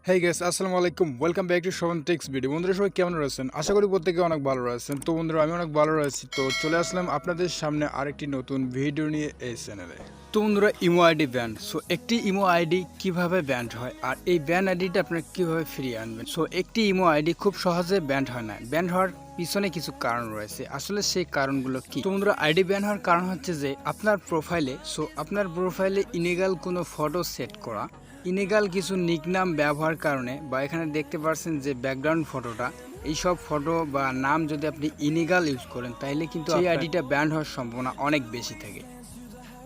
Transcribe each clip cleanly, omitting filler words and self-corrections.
হেই guys, আসসালামু আলাইকুম। Welcome back to Shovan techs video. বন্ধুরা সবাই কেমন রয়েছেন? আশা করি প্রত্যেকে অনেক ভালো রয়েছেন। তো বন্ধুরা আমি অনেক ভালো রয়েছি। তো চলে আসলাম আপনাদের সামনে আরেকটি নতুন ভিডিও নিয়ে এই চ্যানেলে। তো বন্ধুরা ইমো আইডি ব্যান্ড। সো একটি ইমো আইডি কিভাবে ব্যান্ড হয় আর এই ব্যান্ড আইডিটা আপনারা কিভাবে ফিরিয়ে আনবেন। সো একটি ইমো আইডি খুব সহজে ব্যান্ড হয় না। ব্যান্ড হওয়ার পিছনে কিছু কারণ রয়েছে। আসলে সেই কারণগুলো কি? তো বন্ধুরা আইডি ব্যান হওয়ার কারণ হচ্ছে যে আপনার প্রোফাইলে ইলিগাল কোনো ফটো সেট করা, ইলিগাল কিছু নিকনাম ব্যবহার কারণে, বা এখানে দেখতে পাচ্ছেন যে ব্যাকগ্রাউন্ড ফটোটা, এইসব ফটো বা নাম যদি আপনি ইলিগাল ইউজ করেন তাহলে কিন্তু এই আইডিটা ব্যান হওয়ার সম্ভাবনা অনেক বেশি থাকে।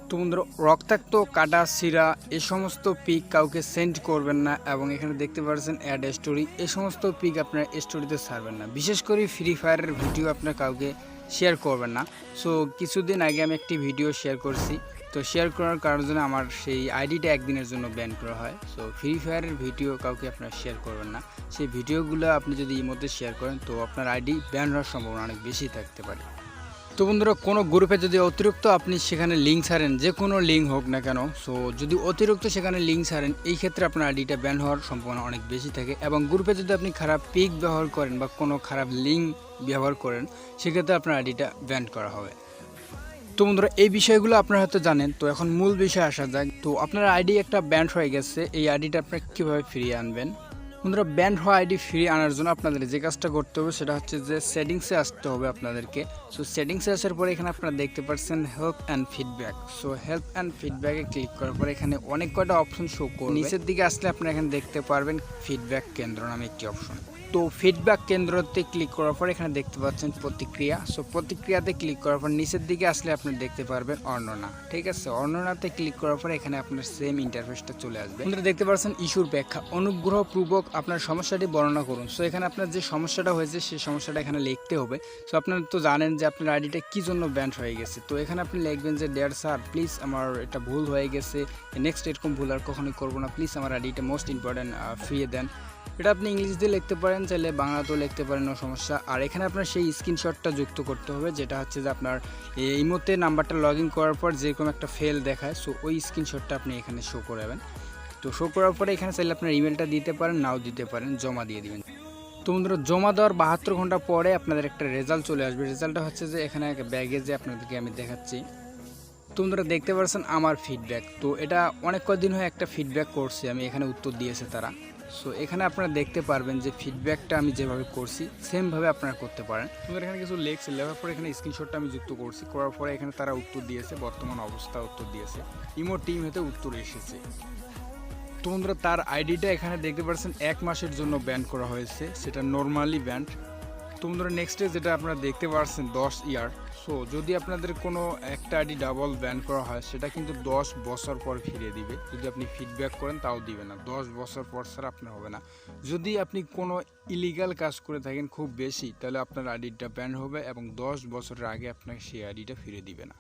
তো বন্ধুরা রক্তাক্ত, কাটা, সিরা এই সমস্ত পিক কাউকে সেন্ড করবেন না, এবং এখানে দেখতে পাচ্ছেন অ্যাড স্টোরি, এই সমস্ত পিক আপনার স্টোরিতে ছাড়বেন না। বিশেষ করে ফ্রি ফায়ারের ভিডিও আপনার কাউকে শেয়ার করবেন না। সো কিছুদিন আগে আমি একটি ভিডিও শেয়ার করছি, তো শেয়ার করার কারণে আমার সেই আইডিটা একদিনের জন্য ব্যান করা হয়। সো ফ্রি ফায়ারের ভিডিও কাউকে আপনারা শেয়ার করবেন না। সেই ভিডিওগুলো আপনি যদি ইমোতে শেয়ার করেন তো আপনার আইডি ব্যান হওয়ার সম্ভাবনা অনেক বেশি থাকতে পারে। তো বন্ধুরা কোনো গ্রুপে যদি অতিরিক্ত আপনি সেখানে লিঙ্ক ছাড়েন, যে কোনো লিঙ্ক হোক না কেন, সো যদি অতিরিক্ত সেখানে লিঙ্ক ছাড়েন, এই ক্ষেত্রে আপনার আইডিটা ব্যান হওয়ার সম্ভাবনা অনেক বেশি থাকে। এবং গ্রুপে যদি আপনি খারাপ পিক ব্যবহার করেন বা কোনো খারাপ লিঙ্ক ব্যবহার করেন, সেক্ষেত্রে আপনার আইডিটা ব্যান করা হবে। তো বন্ধুরা এই বিষয়গুলো আপনারা হয়তো জানেন। তো এখন মূল বিষয়ে আসা যাক। তো আপনার আইডি একটা ব্যান্ড হয়ে গেছে, এই আইডিটা আপনারা কীভাবে ফিরিয়ে আনবেন? বন্ধুরা ব্যান্ড হওয়া আইডি ফিরিয়ে আনার জন্য আপনাদের যে কাজটা করতে হবে সেটা হচ্ছে যে সেটিংসে আসতে হবে আপনাদেরকে। সো সেটিংসে আসার পরে এখানে আপনারা দেখতে পাচ্ছেন help and feedback. So help and ফিডব্যাকে ক্লিক করার পরে এখানে অনেক কয়টা অপশন শো করবে। নিচের দিকে আসলে আপনারা এখানে দেখতে পারবেন ফিডব্যাক কেন্দ্র নামে একটি অপশন। তো ফিডব্যাক কেন্দ্রতে ক্লিক করার পর এখানে দেখতে পাচ্ছেন প্রতিক্রিয়া। সো প্রতিক্রিয়াতে ক্লিক করার পর নিচের দিকে আসলে আপনি দেখতে পারবেন অর্ণনা। ঠিক আছে, অর্ণনাতে ক্লিক করার পর এখানে আপনার সেম ইন্টারফেসটা চলে আসবে। আপনারা দেখতে পাচ্ছেন ইস্যুর ব্যাখ্যা, অনুগ্রহপূর্বক আপনার সমস্যাটি বর্ণনা করুন। সো এখানে আপনার যে সমস্যাটা হয়েছে সেই সমস্যাটা এখানে লিখতে হবে। সো আপনারা তো জানেন যে আপনার আইডিটা কী জন্য ব্যান্ড হয়ে গেছে। তো এখানে আপনি লিখবেন যে ডিয়ার স্যার, প্লিজ আমার এটা ভুল হয়ে গেছে, নেক্সট এরকম ভুল আর কখনোই করবো না, প্লিজ আমার আইডিটা মোস্ট ইম্পর্টেন্ট ফিরিয়ে দেন। এটা আপনি ইংলিশ দিয়ে লিখতে পারেন, চাইলে বাংলাতেও লিখতে পারেন, নো সমস্যা। আর এখানে আপনার সেই স্ক্রিনশটটা যুক্ত করতে হবে, যেটা হচ্ছে যে আপনার ইমোতে নাম্বারটা লগ ইন করার পর যেরকম একটা ফেল দেখায়, সো ওই স্ক্রিনশটটা আপনি এখানে শো করাবেন। তো শো করার পরে এখানে চাইলে আপনার ইমেলটা দিতে পারেন, নাও দিতে পারেন, জমা দিয়ে দিবেন। তো বন্ধুরা জমা দেওয়ার 72 ঘন্টা পরে আপনাদের একটা রেজাল্ট চলে আসবে। রেজাল্টটা হচ্ছে যে এখানে ব্যাগে যে আপনাদেরকে আমি দেখাচ্ছি। তো বন্ধুরা দেখতে পাচ্ছেন আমার ফিডব্যাক। তো এটা অনেক কদিন হয়ে একটা ফিডব্যাক করছি আমি, এখানে উত্তর দিয়েছে তারা। সো এখানে আপনারা দেখতে পারবেন যে ফিডব্যাকটা আমি যেভাবে করছি সেমভাবে আপনারা করতে পারেন। তোমাদের এখানে কিছু লেখছে, লেখার পরে এখানে স্ক্রিনশটটা আমি যুক্ত করছি, করার পরে এখানে তারা উত্তর দিয়েছে, বর্তমান অবস্থা উত্তর দিয়েছে, ইমো টিম হতে উত্তর এসেছে। তো বন্ধুরা তার আইডিটা এখানে দেখতে পাচ্ছেন 1 মাসের জন্য ব্যান করা হয়েছে, সেটা নর্মালি ব্যান্ড। তো বন্ধুরা নেক্সটে যেটা আপনারা দেখতে পাচ্ছেন 10 ইয়ার। সো যদি আপনাদের কোনো একটা আইডি ডাবল ব্যান করা হয় সেটা কিন্তু 10 বছর পর ফিরিয়ে দিবে। যদি আপনি ফিডব্যাক করেন তাও দিবে না, 10 বছর পর ছাড়া আপনার হবে না। যদি আপনি কোনো ইলিগাল কাজ করে থাকেন খুব বেশি, তাহলে আপনার আইডিটা ব্যান হবে এবং 10 বছরের আগে আপনাকে সেই আইডিটা ফিরিয়ে দিবে না।